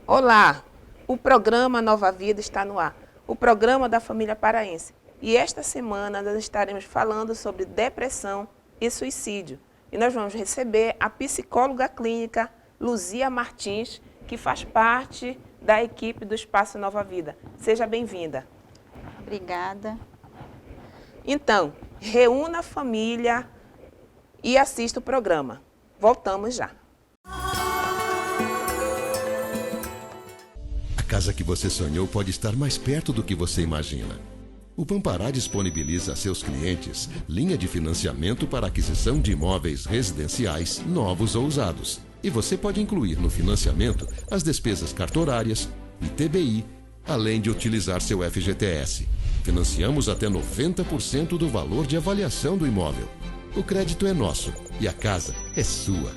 Olá, o programa Nova Vida está no ar, o programa da família paraense. E esta semana nós estaremos falando sobre depressão e suicídio. E nós vamos receber a psicóloga clínica Luzia Martins, que faz parte da equipe do Espaço Nova Vida. Seja bem-vinda. Obrigada. Então, reúna a família e assista o programa. Voltamos já. A casa que você sonhou pode estar mais perto do que você imagina. O Pampará disponibiliza a seus clientes linha de financiamento para aquisição de imóveis residenciais novos ou usados. E você pode incluir no financiamento as despesas cartorárias, ITBI, além de utilizar seu FGTS. Financiamos até 90% do valor de avaliação do imóvel. O crédito é nosso e a casa é sua.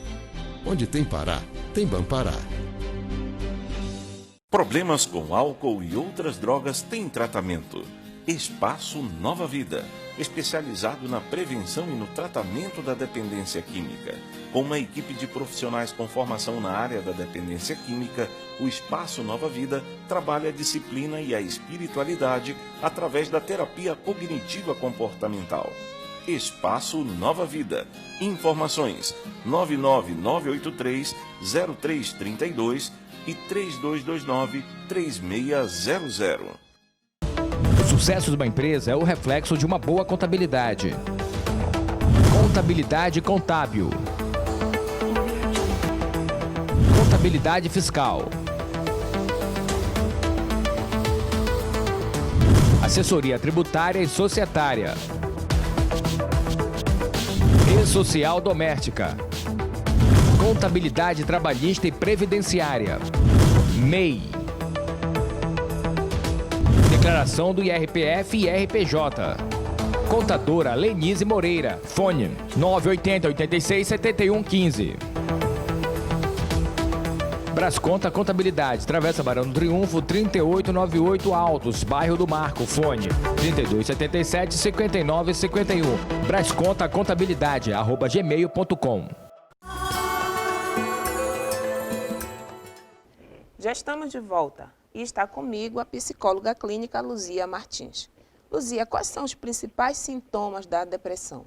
Onde tem Pará, tem Pampará. Problemas com álcool e outras drogas têm tratamento. Espaço Nova Vida, especializado na prevenção e no tratamento da dependência química. Com uma equipe de profissionais com formação na área da dependência química, o Espaço Nova Vida trabalha a disciplina e a espiritualidade através da terapia cognitiva comportamental. Espaço Nova Vida. Informações 99983-0332 e 3229-3600. O sucesso de uma empresa é o reflexo de uma boa contabilidade. Contabilidade contábil. Contabilidade fiscal. Assessoria tributária e societária. E social doméstica. Contabilidade trabalhista e previdenciária. MEI. Declaração do IRPF e IRPJ. Contadora Lenise Moreira. Fone 980 86 71 15. Brasconta Contabilidade, Travessa Barão do Triunfo, 3898 Altos, bairro do Marco. Fone 3277 5951. Brasconta Contabilidade, @gmail.com. Já estamos de volta e está comigo a psicóloga clínica Luzia Martins. Luzia, quais são os principais sintomas da depressão?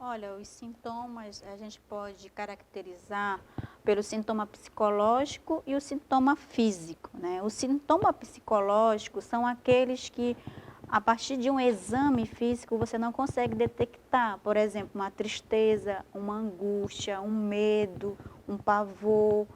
Olha, os sintomas a gente pode caracterizar pelo sintoma psicológico e o sintoma físico, né? O sintoma psicológico são aqueles que, a partir de um exame físico, você não consegue detectar. Por exemplo, uma tristeza, uma angústia, um medo, um pavor.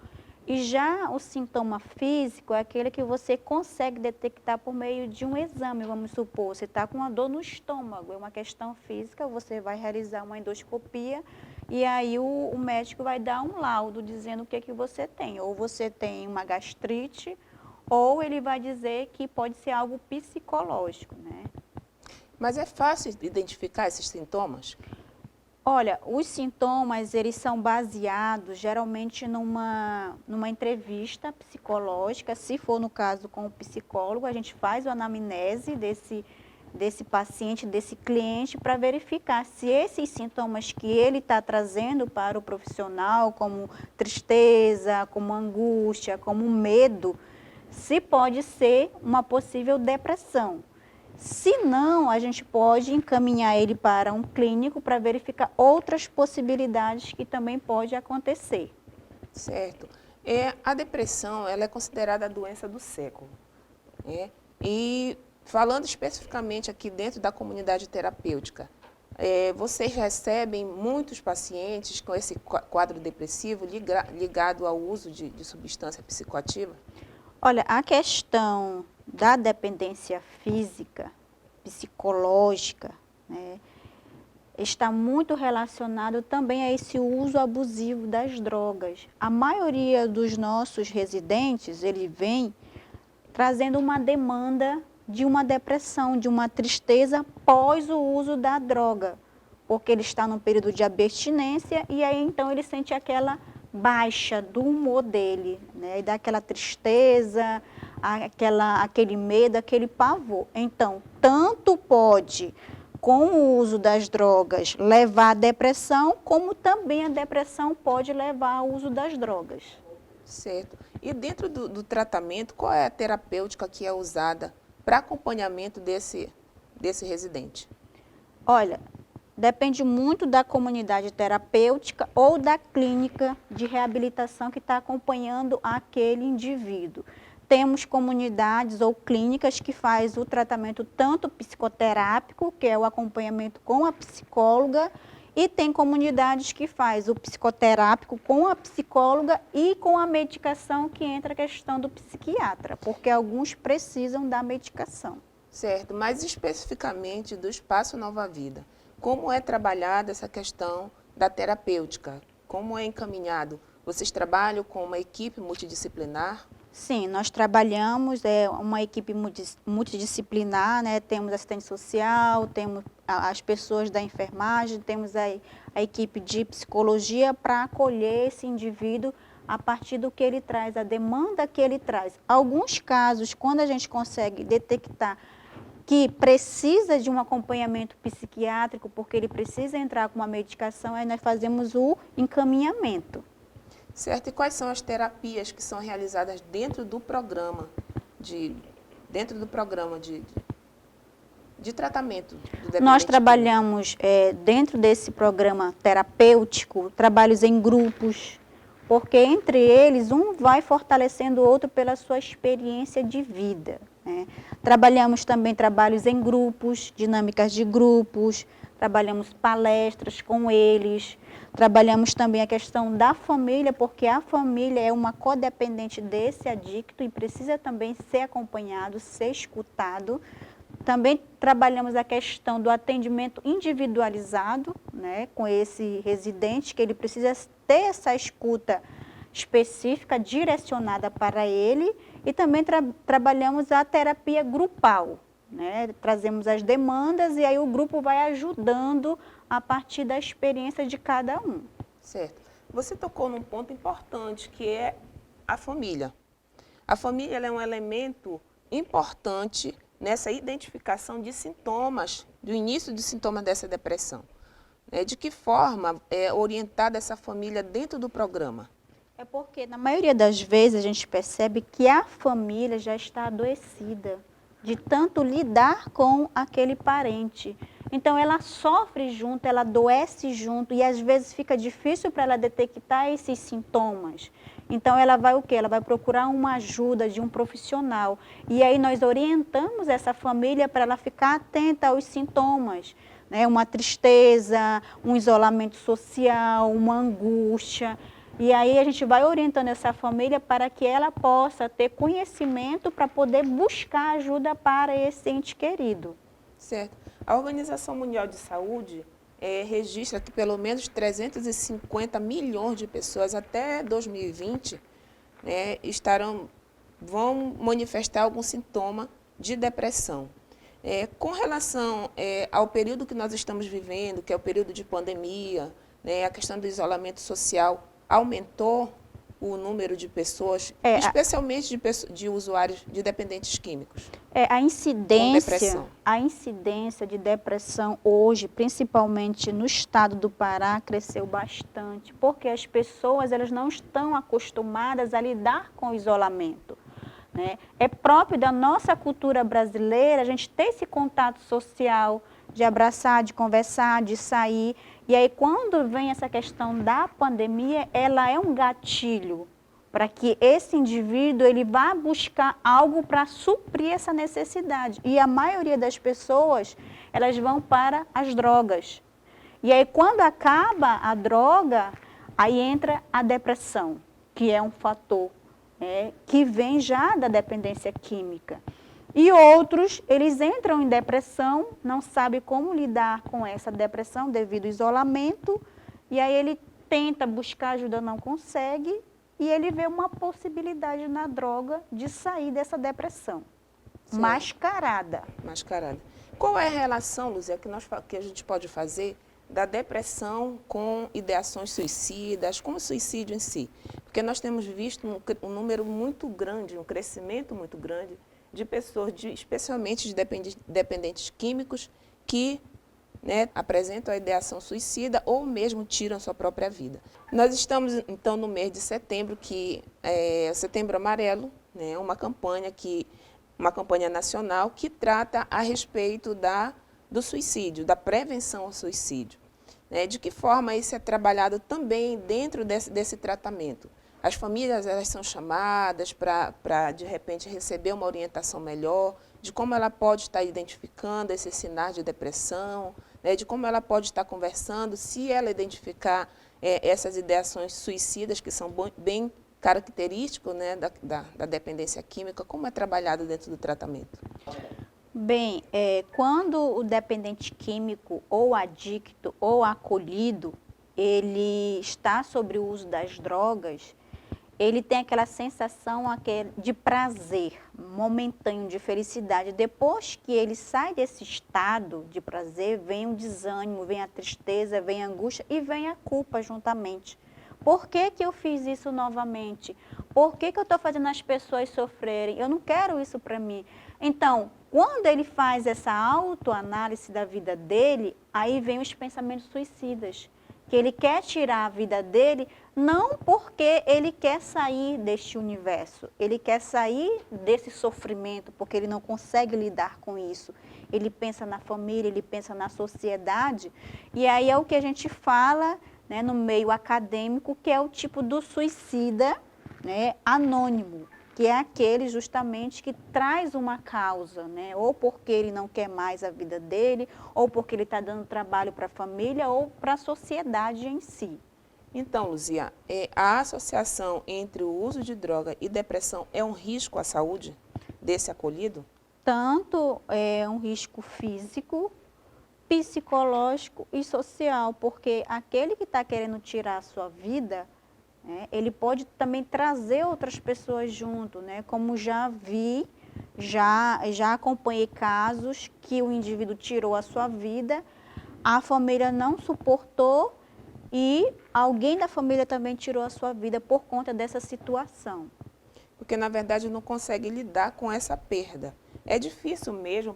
E já o sintoma físico é aquele que você consegue detectar por meio de um exame. Vamos supor, você está com uma dor no estômago, é uma questão física, você vai realizar uma endoscopia e aí o médico vai dar um laudo dizendo o que você tem. Ou você tem uma gastrite, ou ele vai dizer que pode ser algo psicológico, né? Mas é fácil identificar esses sintomas? Olha, os sintomas, eles são baseados geralmente numa entrevista psicológica. Se for no caso com o psicólogo, a gente faz a anamnese desse paciente, desse cliente, para verificar se esses sintomas que ele está trazendo para o profissional, como tristeza, como angústia, como medo, se pode ser uma possível depressão. Se não, a gente pode encaminhar ele para um clínico para verificar outras possibilidades que também pode acontecer. Certo. A depressão, ela é considerada a doença do século. Né? E falando especificamente aqui dentro da comunidade terapêutica, vocês recebem muitos pacientes com esse quadro depressivo ligado ao uso de substância psicoativa? Olha, a questão da dependência física, psicológica, né, está muito relacionado também a esse uso abusivo das drogas. A maioria dos nossos residentes, ele vem trazendo uma demanda de uma depressão, de uma tristeza pós o uso da droga, porque ele está num período de abstinência e aí então ele sente aquela baixa do humor dele, né? E dá aquela tristeza, aquele medo, aquele pavor. Então, tanto pode, com o uso das drogas, levar à depressão, como também a depressão pode levar ao uso das drogas. Certo. E dentro do tratamento, qual é a terapêutica que é usada para acompanhamento desse residente? Olha, depende muito da comunidade terapêutica ou da clínica de reabilitação que está acompanhando aquele indivíduo. Temos comunidades ou clínicas que faz o tratamento tanto psicoterápico, que é o acompanhamento com a psicóloga, e tem comunidades que faz o psicoterápico com a psicóloga e com a medicação, que entra a questão do psiquiatra, porque alguns precisam da medicação. Certo, mais especificamente do Espaço Nova Vida, como é trabalhada essa questão da terapêutica? Como é encaminhado? Vocês trabalham com uma equipe multidisciplinar? Sim, nós trabalhamos, uma equipe multidisciplinar, né? Temos assistente social, temos as pessoas da enfermagem, temos a equipe de psicologia para acolher esse indivíduo a partir do que ele traz, a demanda que ele traz. Alguns casos, quando a gente consegue detectar que precisa de um acompanhamento psiquiátrico, porque ele precisa entrar com uma medicação, aí nós fazemos o encaminhamento. Certo, e quais são as terapias que são realizadas dentro do programa de tratamento do dependente? Nós trabalhamos dentro desse programa terapêutico, trabalhos em grupos, porque entre eles um vai fortalecendo o outro pela sua experiência de vida, né? Trabalhamos também trabalhos em grupos, dinâmicas de grupos, trabalhamos palestras com eles, trabalhamos também a questão da família, porque a família é uma codependente desse adicto e precisa também ser acompanhado, ser escutado. Também trabalhamos a questão do atendimento individualizado, né, com esse residente, que ele precisa ter essa escuta específica, direcionada para ele, e também trabalhamos a terapia grupal, né, trazemos as demandas e aí o grupo vai ajudando a partir da experiência de cada um. Certo. Você tocou num ponto importante, que é a família. A família ela é um elemento importante nessa identificação de sintomas, do início de sintomas dessa depressão. De que forma é orientada essa família dentro do programa? É porque, na maioria das vezes, a gente percebe que a família já está adoecida de tanto lidar com aquele parente. Então, ela sofre junto, ela adoece junto e, às vezes, fica difícil para ela detectar esses sintomas. Então, ela vai o quê? Ela vai procurar uma ajuda de um profissional. E aí, nós orientamos essa família para ela ficar atenta aos sintomas, né? Uma tristeza, um isolamento social, uma angústia. E aí a gente vai orientando essa família para que ela possa ter conhecimento para poder buscar ajuda para esse ente querido. Certo. A Organização Mundial de Saúde registra que pelo menos 350 milhões de pessoas até 2020 vão manifestar algum sintoma de depressão. Com relação ao período que nós estamos vivendo, que é o período de pandemia, a questão do isolamento social, aumentou o número de pessoas, especialmente de usuários de dependentes químicos. A incidência de depressão hoje, principalmente no estado do Pará, cresceu bastante, porque as pessoas elas não estão acostumadas a lidar com o isolamento, né? É próprio da nossa cultura brasileira a gente ter esse contato social, de abraçar, de conversar, de sair. E aí, quando vem essa questão da pandemia, ela é um gatilho para que esse indivíduo ele vá buscar algo para suprir essa necessidade. E a maioria das pessoas, elas vão para as drogas. E aí, quando acaba a droga, aí entra a depressão, que é um fator que vem já da dependência química. E outros, eles entram em depressão, não sabem como lidar com essa depressão devido ao isolamento, e aí ele tenta buscar ajuda, não consegue, e ele vê uma possibilidade na droga de sair dessa depressão. Sim. Mascarada. Qual é a relação, Luzia, que a gente pode fazer da depressão com ideações suicidas, com o suicídio em si? Porque nós temos visto um número muito grande, um crescimento muito grande de pessoas, especialmente de dependentes químicos, que né, apresentam a ideação suicida ou mesmo tiram sua própria vida. Nós estamos, então, no mês de setembro, que é Setembro Amarelo, né, uma campanha nacional que trata a respeito do suicídio, da prevenção ao suicídio. Né? De que forma isso é trabalhado também dentro desse tratamento? As famílias elas são chamadas para, de repente, receber uma orientação melhor, de como ela pode estar identificando esses sinais de depressão, né? De como ela pode estar conversando, se ela identificar essas ideações suicidas, que são bem característicos, né, da dependência química, como é trabalhado dentro do tratamento? Bem, quando o dependente químico ou adicto ou acolhido, ele está sobre o uso das drogas, ele tem aquela sensação de prazer momentâneo, de felicidade. Depois que ele sai desse estado de prazer, vem o desânimo, vem a tristeza, vem a angústia e vem a culpa juntamente. Por que que eu fiz isso novamente? Por que que eu estou fazendo as pessoas sofrerem? Eu não quero isso para mim. Então, quando ele faz essa autoanálise da vida dele, aí vem os pensamentos suicidas. Que ele quer tirar a vida dele, não porque ele quer sair deste universo, ele quer sair desse sofrimento, porque ele não consegue lidar com isso. Ele pensa na família, ele pensa na sociedade, e aí é o que a gente fala, né, no meio acadêmico, que é o tipo do suicida, né, anônimo, que é aquele justamente que traz uma causa, né? Ou porque ele não quer mais a vida dele, ou porque ele está dando trabalho para a família ou para a sociedade em si. Então, Luzia, a associação entre o uso de droga e depressão é um risco à saúde desse acolhido? Tanto é um risco físico, psicológico e social, porque aquele que está querendo tirar a sua vida, ele pode também trazer outras pessoas junto, né? Como já vi, já acompanhei casos que o indivíduo tirou a sua vida, a família não suportou e alguém da família também tirou a sua vida por conta dessa situação. Porque, na verdade, não consegue lidar com essa perda. É difícil mesmo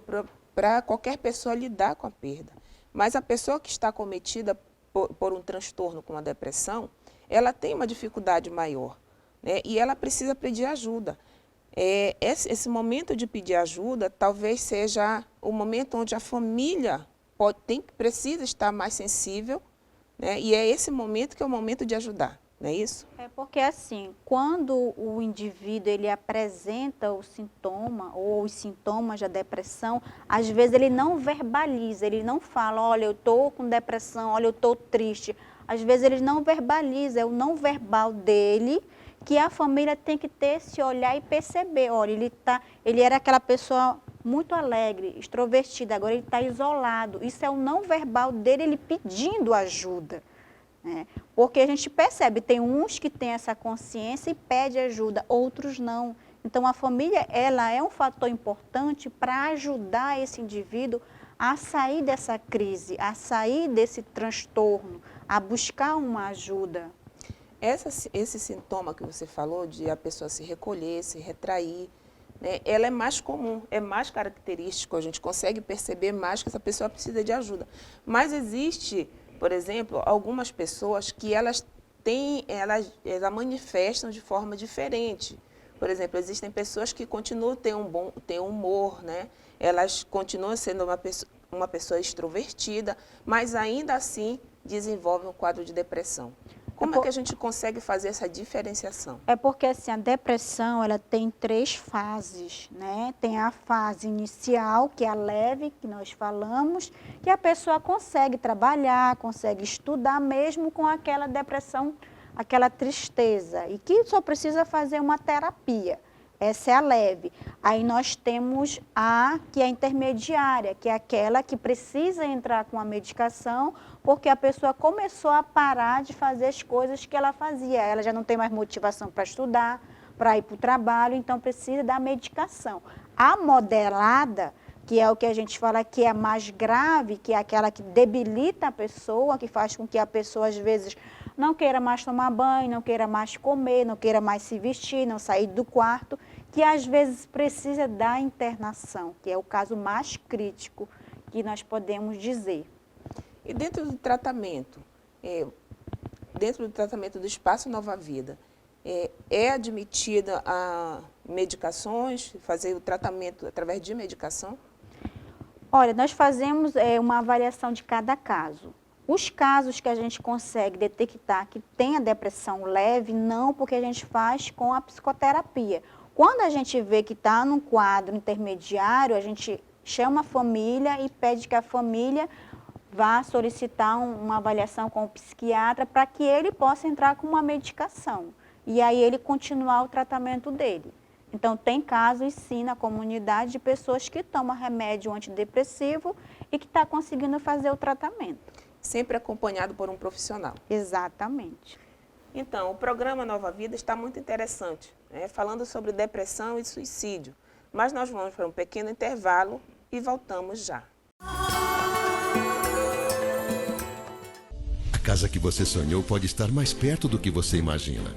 para qualquer pessoa lidar com a perda. Mas a pessoa que está acometida por um transtorno como a depressão, ela tem uma dificuldade maior, né? E ela precisa pedir ajuda. Esse momento de pedir ajuda talvez seja o momento onde a família precisa estar mais sensível, né? E é esse momento que é o momento de ajudar, não é isso? É porque assim, quando o indivíduo ele apresenta o sintoma ou os sintomas da depressão, às vezes ele não verbaliza, ele não fala, olha, eu estou com depressão, olha, eu estou triste. Às vezes ele não verbaliza, é o não verbal dele que a família tem que ter esse olhar e perceber, olha, ele era aquela pessoa muito alegre, extrovertida, agora ele está isolado. Isso é o não verbal dele, ele pedindo ajuda. Porque a gente percebe, tem uns que têm essa consciência e pede ajuda, outros não. Então a família ela é um fator importante para ajudar esse indivíduo a sair dessa crise, a sair desse transtorno, a buscar uma ajuda. Esse sintoma que você falou de a pessoa se recolher, se retrair, né, ela é mais comum, é mais característico, a gente consegue perceber mais que essa pessoa precisa de ajuda. Mas existe, por exemplo, algumas pessoas que elas manifestam de forma diferente. Por exemplo, existem pessoas que continuam ter um humor, né? Elas continuam sendo uma pessoa extrovertida, mas ainda assim desenvolvem um quadro de depressão. Como é que a gente consegue fazer essa diferenciação? É porque assim, a depressão ela tem 3 fases, né? Tem a fase inicial, que é a leve, que nós falamos, que a pessoa consegue trabalhar, consegue estudar mesmo com aquela depressão, aquela tristeza, e que só precisa fazer uma terapia. Essa é a leve. Aí nós temos que é a intermediária, que é aquela que precisa entrar com a medicação, porque a pessoa começou a parar de fazer as coisas que ela fazia. Ela já não tem mais motivação para estudar, para ir para o trabalho, então precisa da medicação. A moderada, que é o que a gente fala que é mais grave, que é aquela que debilita a pessoa, que faz com que a pessoa, às vezes, não queira mais tomar banho, não queira mais comer, não queira mais se vestir, não sair do quarto, que às vezes precisa da internação, que é o caso mais crítico que nós podemos dizer. E dentro do tratamento, do Espaço Nova Vida, é admitida a medicações, fazer o tratamento através de medicação? Olha, nós fazemos uma avaliação de cada caso. Os casos que a gente consegue detectar que tem a depressão leve, não, porque a gente faz com a psicoterapia. Quando a gente vê que está num quadro intermediário, a gente chama a família e pede que a família vá solicitar uma avaliação com o psiquiatra para que ele possa entrar com uma medicação. E aí ele continuar o tratamento dele. Então, tem casos, sim, na comunidade de pessoas que tomam remédio antidepressivo e que estão conseguindo fazer o tratamento. Sempre acompanhado por um profissional. Exatamente. Então, o programa Nova Vida está muito interessante, falando sobre depressão e suicídio. Mas nós vamos para um pequeno intervalo e voltamos já. A casa que você sonhou pode estar mais perto do que você imagina.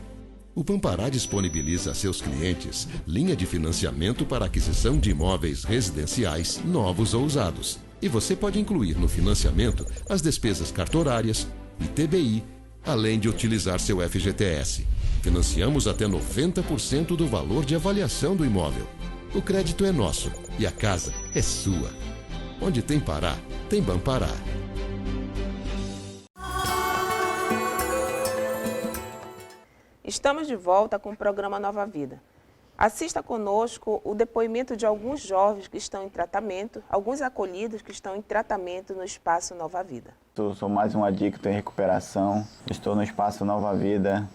O Pampará disponibiliza a seus clientes linha de financiamento para aquisição de imóveis residenciais novos ou usados. E você pode incluir no financiamento as despesas cartorárias, ITBI, além de utilizar seu FGTS. Financiamos até 90% do valor de avaliação do imóvel. O crédito é nosso e a casa é sua. Onde tem Pará, tem Bampará. Estamos de volta com o programa Nova Vida. Assista conosco o depoimento de alguns jovens que estão em tratamento, alguns acolhidos que estão em tratamento no Espaço Nova Vida. Sou mais um adicto em recuperação. Estou no Espaço Nova Vida,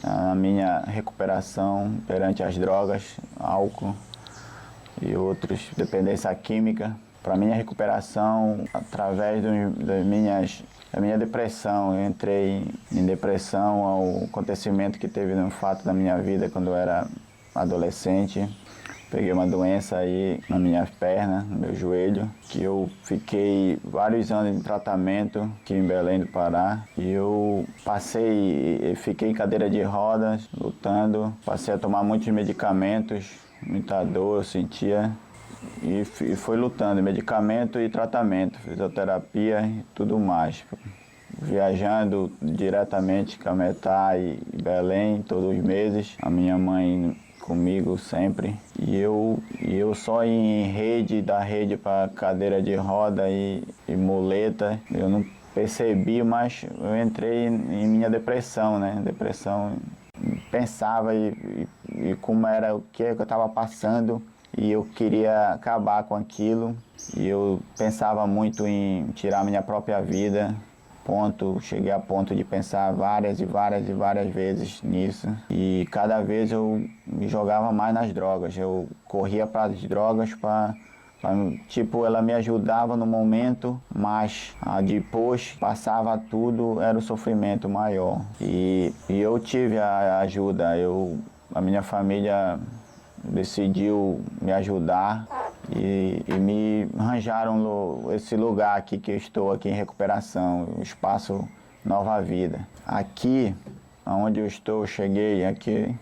na minha recuperação perante as drogas, álcool e outros, dependência química. Para minha recuperação, através da minha depressão, eu entrei em depressão ao acontecimento que teve no fato da minha vida quando eu era adolescente. Peguei uma doença aí na minha perna, no meu joelho, que eu fiquei vários anos em tratamento aqui em Belém do Pará. E eu fiquei em cadeira de rodas, lutando, passei a tomar muitos medicamentos, muita dor eu sentia. E foi lutando, medicamento e tratamento, fisioterapia e tudo mais. Viajando diretamente Cametá e Belém todos os meses, a minha mãe comigo sempre. E eu só em rede para cadeira de roda e muleta, eu não percebi, mas eu entrei em minha depressão, né? Depressão, pensava e como era, o que eu estava passando. E eu queria acabar com aquilo. E eu pensava muito em tirar minha própria vida. Cheguei a ponto de pensar várias vezes nisso. E cada vez eu me jogava mais nas drogas. Eu corria para as drogas ela me ajudava no momento, mas depois passava tudo, era o sofrimento maior. E eu tive a ajuda. A minha família decidiu me ajudar e me arranjaram esse lugar aqui que eu estou aqui em recuperação, o Espaço Nova Vida. Aqui, onde eu estou, cheguei aqui,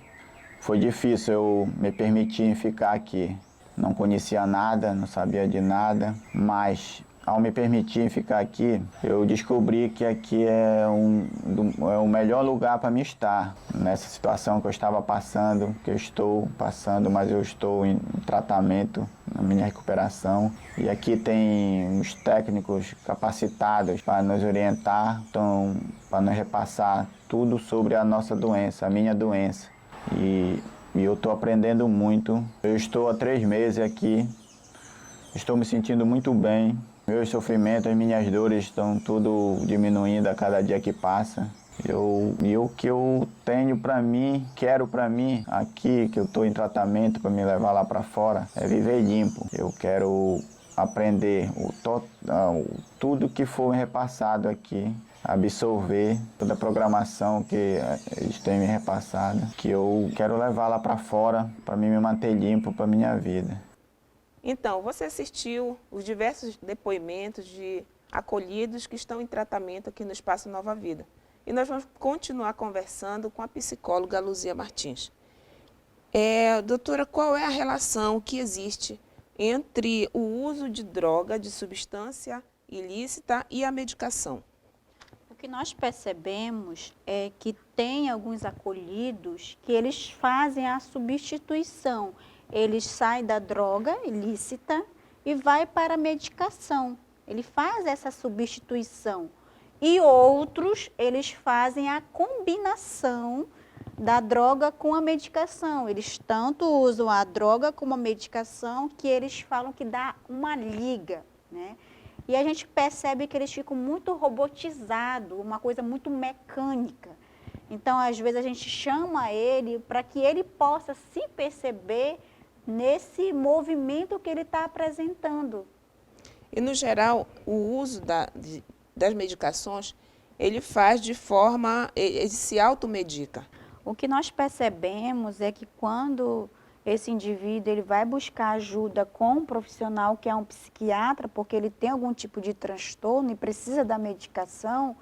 foi difícil eu me permitir ficar aqui. Não conhecia nada, não sabia de nada, mas ao me permitir ficar aqui, eu descobri que aqui é o melhor lugar para mim estar. Nessa situação que eu estava passando, que eu estou passando, mas eu estou em tratamento, na minha recuperação. E aqui tem os técnicos capacitados para nos orientar, para nos repassar tudo sobre a nossa doença, a minha doença. E eu estou aprendendo muito. Eu estou há 3 meses aqui, estou me sentindo muito bem. Meus sofrimentos, as minhas dores estão tudo diminuindo a cada dia que passa. E o que eu tenho para mim, quero para mim, aqui, que eu estou em tratamento para me levar lá para fora, é viver limpo. Eu quero aprender tudo que for repassado aqui, absorver toda a programação que eles têm me repassado, que eu quero levar lá para fora, para me manter limpo para minha vida. Então, você assistiu os diversos depoimentos de acolhidos que estão em tratamento aqui no Espaço Nova Vida. E nós vamos continuar conversando com a psicóloga Luzia Martins. Doutora, qual é a relação que existe entre o uso de droga, de substância ilícita e a medicação? O que nós percebemos é que tem alguns acolhidos que eles fazem a substituição. Eles saem da droga ilícita e vai para a medicação. Ele faz essa substituição. E outros, eles fazem a combinação da droga com a medicação. Eles tanto usam a droga como a medicação que eles falam que dá uma liga, né? E a gente percebe que eles ficam muito robotizados, uma coisa muito mecânica. Então, às vezes, a gente chama ele para que ele possa se perceber nesse movimento que ele está apresentando. E, no geral, o uso das medicações, ele faz de forma, ele se automedica. O que nós percebemos é que quando esse indivíduo ele vai buscar ajuda com um profissional que é um psiquiatra, porque ele tem algum tipo de transtorno e precisa da medicação,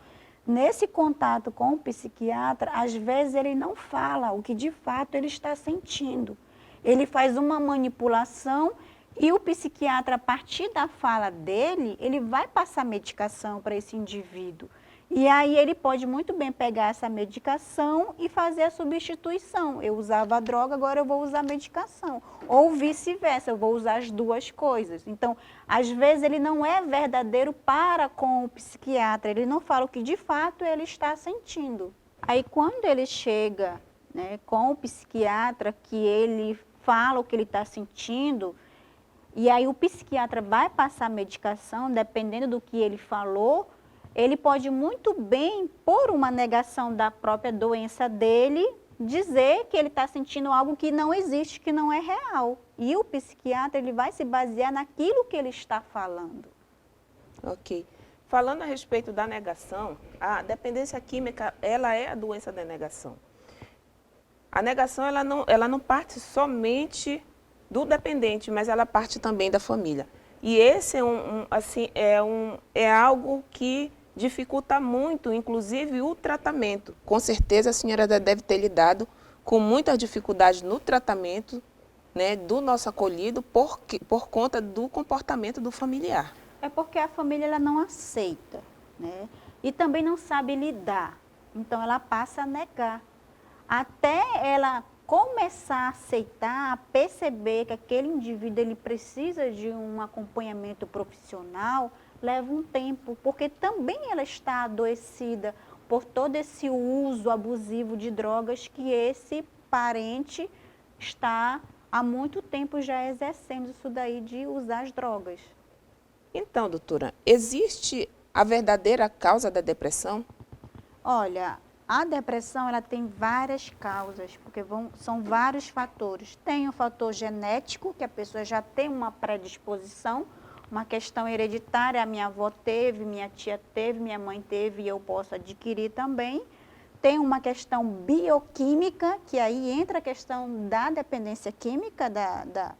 nesse contato com o psiquiatra, às vezes ele não fala o que de fato ele está sentindo. Ele faz uma manipulação e o psiquiatra, a partir da fala dele, ele vai passar medicação para esse indivíduo. E aí ele pode muito bem pegar essa medicação e fazer a substituição. Eu usava a droga, agora eu vou usar a medicação. Ou vice-versa, eu vou usar as duas coisas. Então, às vezes ele não é verdadeiro para com o psiquiatra, ele não fala o que de fato ele está sentindo. Aí quando ele chega, né, com o psiquiatra, que ele fala o que ele está sentindo, e aí o psiquiatra vai passar a medicação, dependendo do que ele falou, ele pode muito bem, por uma negação da própria doença dele, dizer que ele está sentindo algo que não existe, que não é real. E o psiquiatra ele vai se basear naquilo que ele está falando. Ok. Falando a respeito da negação, a dependência química, ela é a doença da negação. A negação, ela não parte somente do dependente, mas ela parte também da família. E esse é algo que dificulta muito, inclusive, o tratamento. Com certeza a senhora deve ter lidado com muitas dificuldades no tratamento, né, do nosso acolhido por conta do comportamento do familiar. É porque a família ela não aceita, né? E também não sabe lidar. Então ela passa a negar. Até ela começar a aceitar, a perceber que aquele indivíduo ele precisa de um acompanhamento profissional, leva um tempo, porque também ela está adoecida por todo esse uso abusivo de drogas que esse parente está há muito tempo já exercendo isso daí de usar as drogas. Então, doutora, existe a verdadeira causa da depressão? Olha, a depressão ela tem várias causas, porque são vários fatores. Tem o fator genético, que a pessoa já tem uma predisposição, uma questão hereditária, a minha avó teve, minha tia teve, minha mãe teve e eu posso adquirir também. Tem uma questão bioquímica, que aí entra a questão da dependência química, da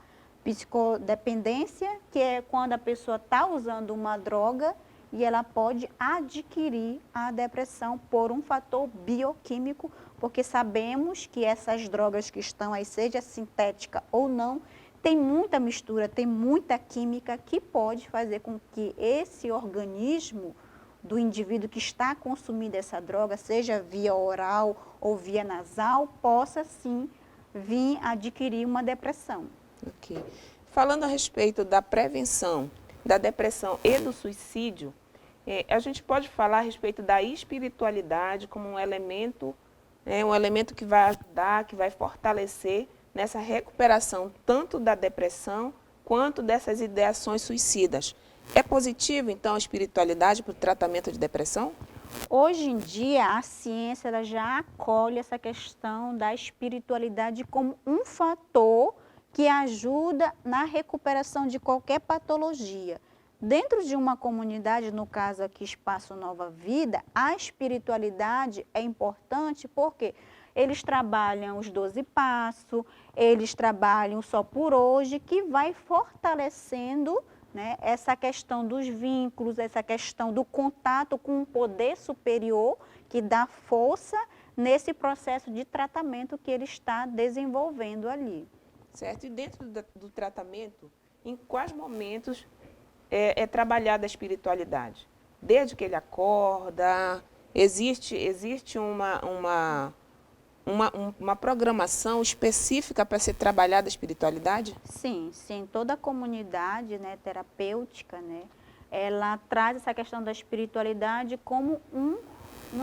psicodependência, que é quando a pessoa está usando uma droga e ela pode adquirir a depressão por um fator bioquímico, porque sabemos que essas drogas que estão aí, seja sintética ou não, tem muita mistura, tem muita química que pode fazer com que esse organismo do indivíduo que está consumindo essa droga, seja via oral ou via nasal, possa sim vir adquirir uma depressão. Ok. Falando a respeito da prevenção da depressão e do suicídio, a gente pode falar a respeito da espiritualidade como um elemento que vai ajudar, que vai fortalecer nessa recuperação tanto da depressão quanto dessas ideações suicidas. É positivo, então, a espiritualidade para o tratamento de depressão? Hoje em dia, a ciência ela já acolhe essa questão da espiritualidade como um fator que ajuda na recuperação de qualquer patologia. Dentro de uma comunidade, no caso aqui Espaço Nova Vida, a espiritualidade é importante porque eles trabalham os 12 passos, eles trabalham só por hoje, que vai fortalecendo, né, essa questão dos vínculos, essa questão do contato com um poder superior que dá força nesse processo de tratamento que ele está desenvolvendo ali. Certo? E dentro do tratamento, em quais momentos é trabalhada a espiritualidade? Desde que ele acorda, existe uma programação específica para ser trabalhada a espiritualidade? Sim, sim. Toda a comunidade, né, terapêutica, né, ela traz essa questão da espiritualidade como um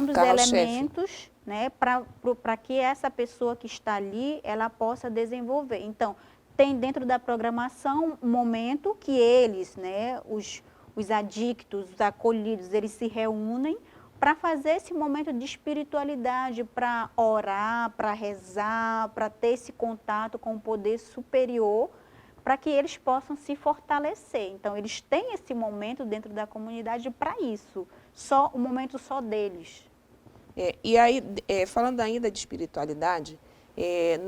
dos elementos, né, para que essa pessoa que está ali, ela possa desenvolver. Então, tem dentro da programação um momento que eles, né, os adictos, os acolhidos, eles se reúnem para fazer esse momento de espiritualidade, para orar, para rezar, para ter esse contato com o poder superior, para que eles possam se fortalecer. Então, eles têm esse momento dentro da comunidade para isso, um momento só deles. E aí, falando ainda de espiritualidade,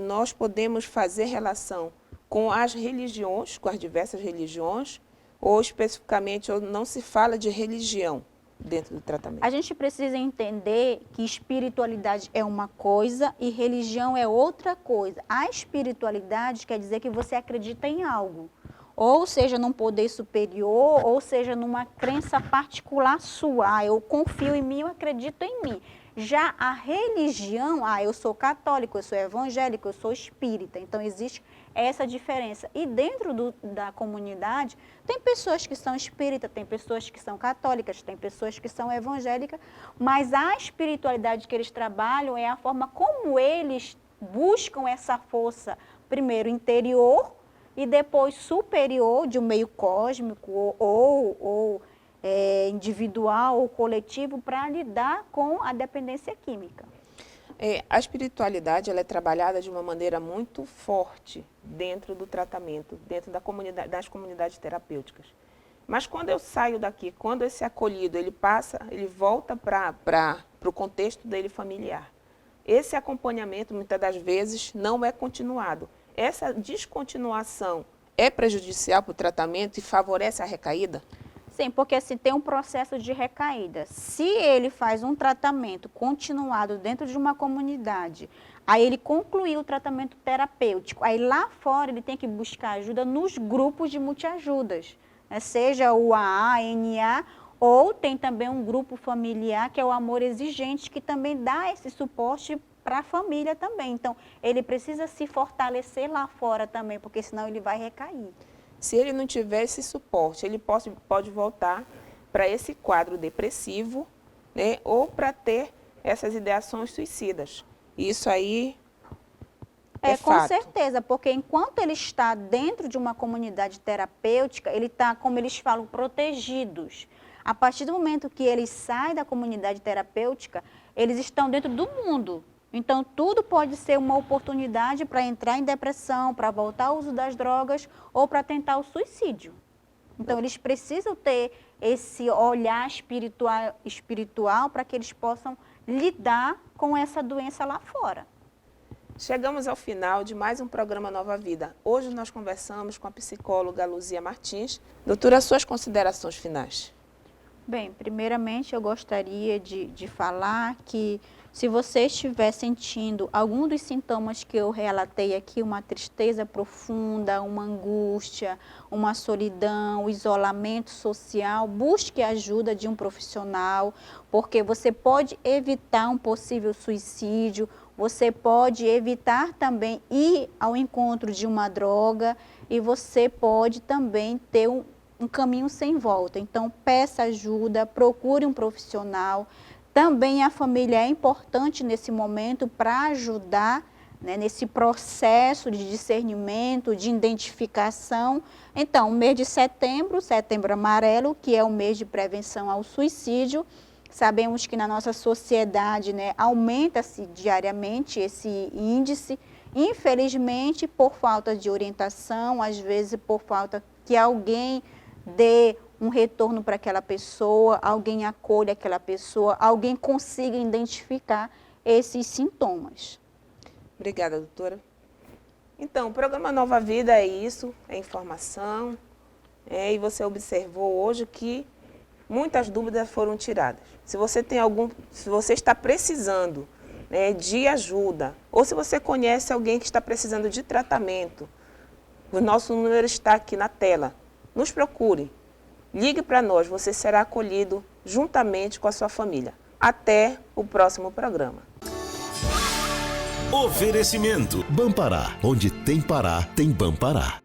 nós podemos fazer relação com as religiões, com as diversas religiões, ou especificamente não se fala de religião dentro do tratamento? A gente precisa entender que espiritualidade é uma coisa e religião é outra coisa. A espiritualidade quer dizer que você acredita em algo, ou seja, num poder superior, ou seja, numa crença particular sua. Eu confio em mim, eu acredito em mim. Já a religião, eu sou católico, eu sou evangélico, eu sou espírita. Então, existe essa diferença. E dentro da comunidade, tem pessoas que são espíritas, tem pessoas que são católicas, tem pessoas que são evangélicas, mas a espiritualidade que eles trabalham é a forma como eles buscam essa força, primeiro interior e depois superior, de um meio cósmico ou individual ou coletivo, para lidar com a dependência química. A espiritualidade ela é trabalhada de uma maneira muito forte dentro do tratamento, dentro das comunidades terapêuticas. Mas quando eu saio daqui, quando esse acolhido ele volta para o contexto dele familiar, esse acompanhamento muitas das vezes não é continuado. Essa descontinuação é prejudicial para o tratamento e favorece a recaída? Sim, porque assim, tem um processo de recaída. Se ele faz um tratamento continuado dentro de uma comunidade, aí ele concluiu o tratamento terapêutico, aí lá fora ele tem que buscar ajuda nos grupos de multiajudas, né? Seja o AA, NA, ou tem também um grupo familiar, que é o Amor Exigente, que também dá esse suporte para a família também. Então, ele precisa se fortalecer lá fora também, porque senão ele vai recair. Se ele não tiver esse suporte, ele pode voltar para esse quadro depressivo, né, ou para ter essas ideações suicidas. Isso aí é com fato. certeza, porque enquanto ele está dentro de uma comunidade terapêutica, ele está, como eles falam, protegidos. A partir do momento que ele sai da comunidade terapêutica, eles estão dentro do mundo. Então, tudo pode ser uma oportunidade para entrar em depressão, para voltar ao uso das drogas ou para tentar o suicídio. Então, eles precisam ter esse olhar espiritual para que eles possam lidar com essa doença lá fora. Chegamos ao final de mais um programa Nova Vida. Hoje nós conversamos com a psicóloga Luzia Martins. Doutora, suas considerações finais. Bem, primeiramente eu gostaria de falar que se você estiver sentindo algum dos sintomas que eu relatei aqui, uma tristeza profunda, uma angústia, uma solidão, isolamento social, busque a ajuda de um profissional, porque você pode evitar um possível suicídio, você pode evitar também ir ao encontro de uma droga e você pode também ter um caminho sem volta. Então, peça ajuda, procure um profissional. Também a família é importante nesse momento para ajudar, né, nesse processo de discernimento, de identificação. Então, o mês de setembro, Setembro Amarelo, que é o mês de prevenção ao suicídio, sabemos que na nossa sociedade, né, aumenta-se diariamente esse índice, infelizmente por falta de orientação, às vezes por falta que alguém dê um retorno para aquela pessoa, alguém acolha aquela pessoa, alguém consiga identificar esses sintomas. Obrigada, doutora. Então, o programa Nova Vida é isso, é informação, e você observou hoje que muitas dúvidas foram tiradas. Se você está precisando, né, de ajuda, ou se você conhece alguém que está precisando de tratamento, o nosso número está aqui na tela. Nos procure. Ligue para nós, você será acolhido juntamente com a sua família. Até o próximo programa. Oferecimento. Bampará, onde tem Pará, tem Bampará.